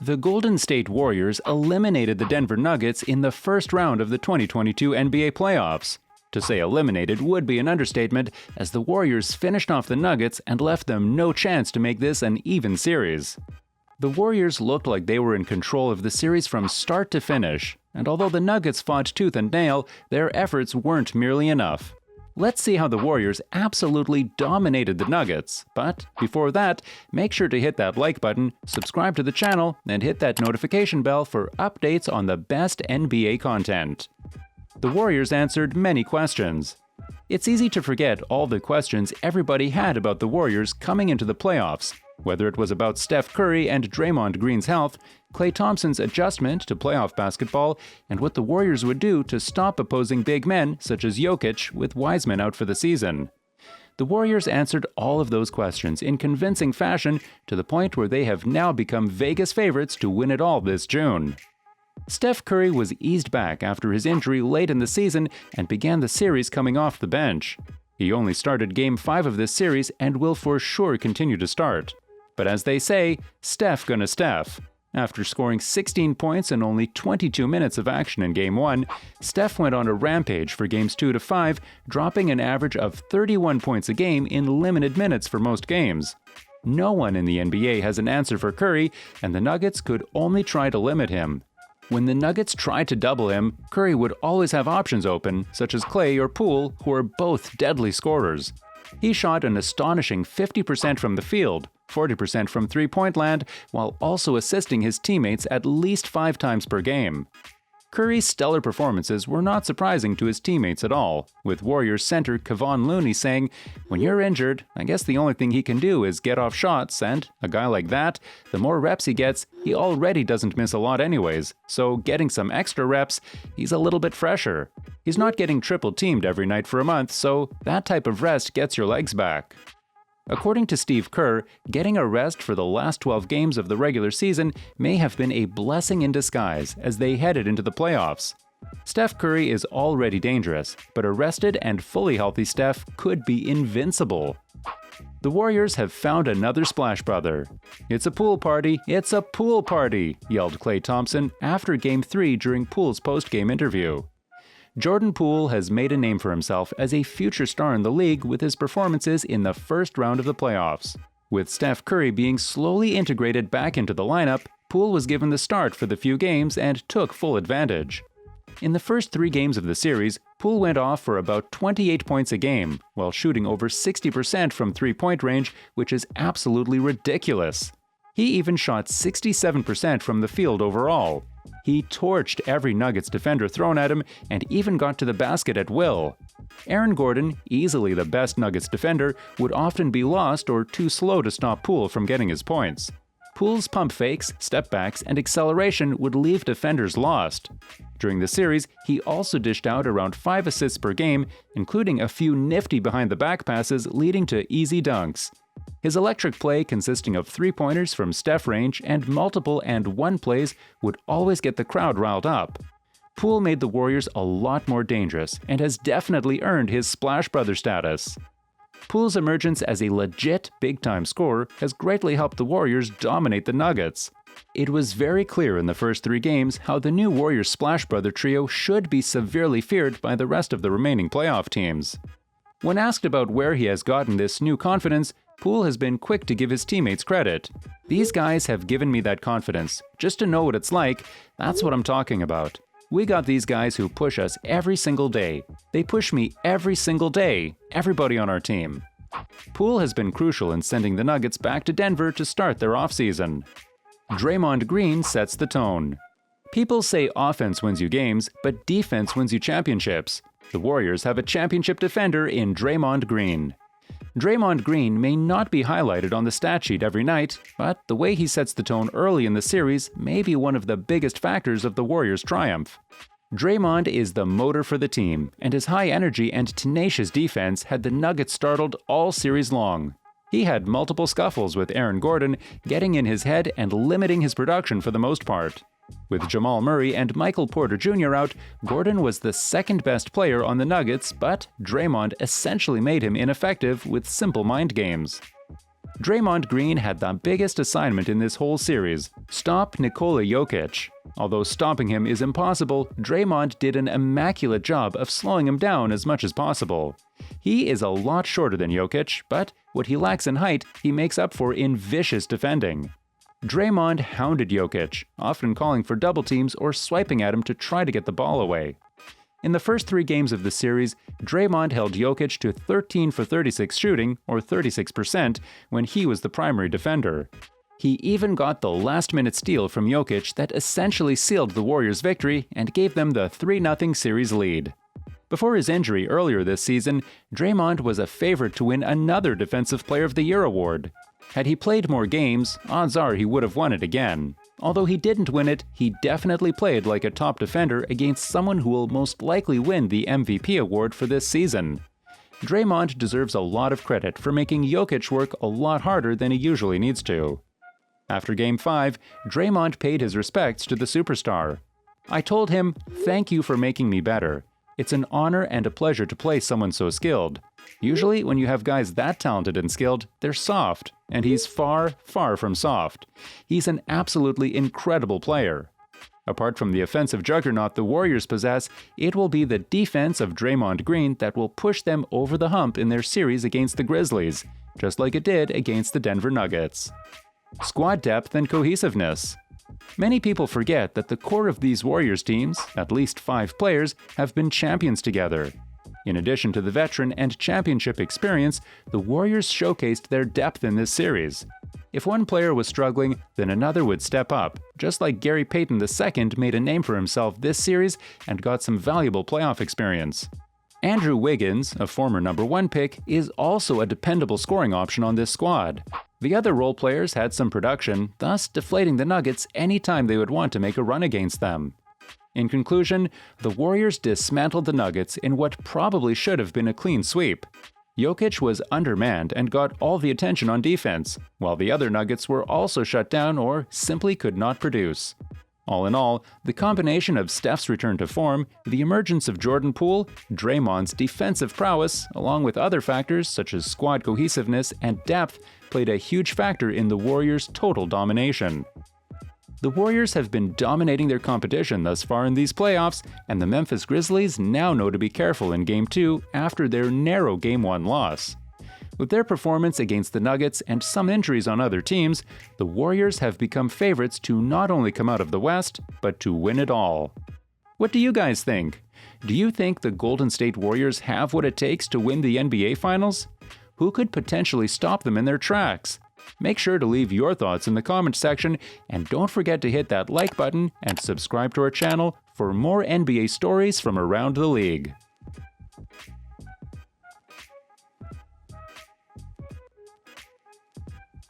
The Golden State Warriors eliminated the Denver Nuggets in the first round of the 2022 NBA playoffs. To say eliminated would be an understatement, as the Warriors finished off the Nuggets and left them no chance to make this an even series. The Warriors looked like they were in control of the series from start to finish, and although the Nuggets fought tooth and nail, their efforts weren't merely enough. Let's see how the Warriors absolutely dominated the Nuggets, but before that, make sure to hit that like button, subscribe to the channel, and hit that notification bell for updates on the best NBA content. The Warriors answered many questions. It's easy to forget all the questions everybody had about the Warriors coming into the playoffs, whether it was about Steph Curry and Draymond Green's health, Klay Thompson's adjustment to playoff basketball, and what the Warriors would do to stop opposing big men such as Jokic with Wiseman out for the season. The Warriors answered all of those questions in convincing fashion to the point where they have now become Vegas favorites to win it all this June. Steph Curry was eased back after his injury late in the season and began the series coming off the bench. He only started Game 5 of this series and will for sure continue to start. But as they say, Steph gonna Steph. After scoring 16 points in only 22 minutes of action in Game 1, Steph went on a rampage for Games 2 to 5, dropping an average of 31 points a game in limited minutes for most games. No one in the NBA has an answer for Curry, and the Nuggets could only try to limit him. When the Nuggets tried to double him, Curry would always have options open, such as Klay or Poole, who are both deadly scorers. He shot an astonishing 50% from the field, 40% from three-point land, while also assisting his teammates at least 5 times per game. Curry's stellar performances were not surprising to his teammates at all, with Warriors center Kevon Looney saying, "When you're injured, I guess the only thing he can do is get off shots, and a guy like that, the more reps he gets, he already doesn't miss a lot anyways, so getting some extra reps, he's a little bit fresher. He's not getting triple-teamed every night for a month, so that type of rest gets your legs back." According to Steve Kerr, getting a rest for the last 12 games of the regular season may have been a blessing in disguise as they headed into the playoffs. Steph Curry is already dangerous, but a rested and fully healthy Steph could be invincible. The Warriors have found another splash brother. "It's a pool party, it's a pool party," yelled Klay Thompson after Game 3 during Poole's post-game interview. Jordan Poole has made a name for himself as a future star in the league with his performances in the first round of the playoffs. With Steph Curry being slowly integrated back into the lineup, Poole was given the start for the few games and took full advantage. In the first 3 games of the series, Poole went off for about 28 points a game, while shooting over 60% from three-point range, which is absolutely ridiculous. He even shot 67% from the field overall. He torched every Nuggets defender thrown at him and even got to the basket at will. Aaron Gordon, easily the best Nuggets defender, would often be lost or too slow to stop Poole from getting his points. Poole's pump fakes, step backs, and acceleration would leave defenders lost. During the series, he also dished out around 5 assists per game, including a few nifty behind-the-back passes leading to easy dunks. His electric play, consisting of three-pointers from Steph range and multiple and-one plays, would always get the crowd riled up. Poole made the Warriors a lot more dangerous and has definitely earned his splash brother status. Poole's emergence as a legit big-time scorer has greatly helped the Warriors dominate the Nuggets. It was very clear in the first 3 games how the new Warriors splash brother trio should be severely feared by the rest of the remaining playoff teams. When asked about where he has gotten this new confidence, Poole has been quick to give his teammates credit. "These guys have given me that confidence. Just to know what it's like, that's what I'm talking about. We got these guys who push us every single day. They push me every single day, everybody on our team." Poole has been crucial in sending the Nuggets back to Denver to start their offseason. Draymond Green sets the tone. People say offense wins you games, but defense wins you championships. The Warriors have a championship defender in Draymond Green. Draymond Green may not be highlighted on the stat sheet every night, but the way he sets the tone early in the series may be one of the biggest factors of the Warriors' triumph. Draymond is the motor for the team, and his high energy and tenacious defense had the Nuggets startled all series long. He had multiple scuffles with Aaron Gordon, getting in his head and limiting his production for the most part. With Jamal Murray and Michael Porter Jr. out, Gordon was the second-best player on the Nuggets, but Draymond essentially made him ineffective with simple mind games. Draymond Green had the biggest assignment in this whole series: stop Nikola Jokic. Although stopping him is impossible, Draymond did an immaculate job of slowing him down as much as possible. He is a lot shorter than Jokic, but what he lacks in height, he makes up for in vicious defending. Draymond hounded Jokic, often calling for double teams or swiping at him to try to get the ball away. In the first 3 games of the series, Draymond held Jokic to 13 for 36 shooting, or 36%, when he was the primary defender. He even got the last-minute steal from Jokic that essentially sealed the Warriors' victory and gave them the 3-0 series lead. Before his injury earlier this season, Draymond was a favorite to win another Defensive Player of the Year award. Had he played more games, odds are he would have won it again. Although he didn't win it, he definitely played like a top defender against someone who will most likely win the MVP award for this season. Draymond deserves a lot of credit for making Jokic work a lot harder than he usually needs to. After Game 5, Draymond paid his respects to the superstar. "I told him, 'Thank you for making me better. It's an honor and a pleasure to play someone so skilled. Usually, when you have guys that talented and skilled, they're soft, and he's far, far from soft. He's an absolutely incredible player.' Apart from the offensive juggernaut the Warriors possess, it will be the defense of Draymond Green that will push them over the hump in their series against the Grizzlies, just like it did against the Denver Nuggets." Squad depth and cohesiveness. Many people forget that the core of these Warriors teams, at least 5 players, have been champions together. In addition to the veteran and championship experience, the Warriors showcased their depth in this series. If one player was struggling, then another would step up, just like Gary Payton II made a name for himself this series and got some valuable playoff experience. Andrew Wiggins, a former #1 pick, is also a dependable scoring option on this squad. The other role players had some production, thus deflating the Nuggets anytime they would want to make a run against them. In conclusion, the Warriors dismantled the Nuggets in what probably should have been a clean sweep. Jokic was undermanned and got all the attention on defense, while the other Nuggets were also shut down or simply could not produce. All in all, the combination of Steph's return to form, the emergence of Jordan Poole, Draymond's defensive prowess, along with other factors such as squad cohesiveness and depth, played a huge factor in the Warriors' total domination. The Warriors have been dominating their competition thus far in these playoffs, and the Memphis Grizzlies now know to be careful in Game 2 after their narrow Game 1 loss. With their performance against the Nuggets and some injuries on other teams, the Warriors have become favorites to not only come out of the West, but to win it all. What do you guys think? Do you think the Golden State Warriors have what it takes to win the NBA Finals? Who could potentially stop them in their tracks? Make sure to leave your thoughts in the comments section, and don't forget to hit that like button and subscribe to our channel for more NBA stories from around the league.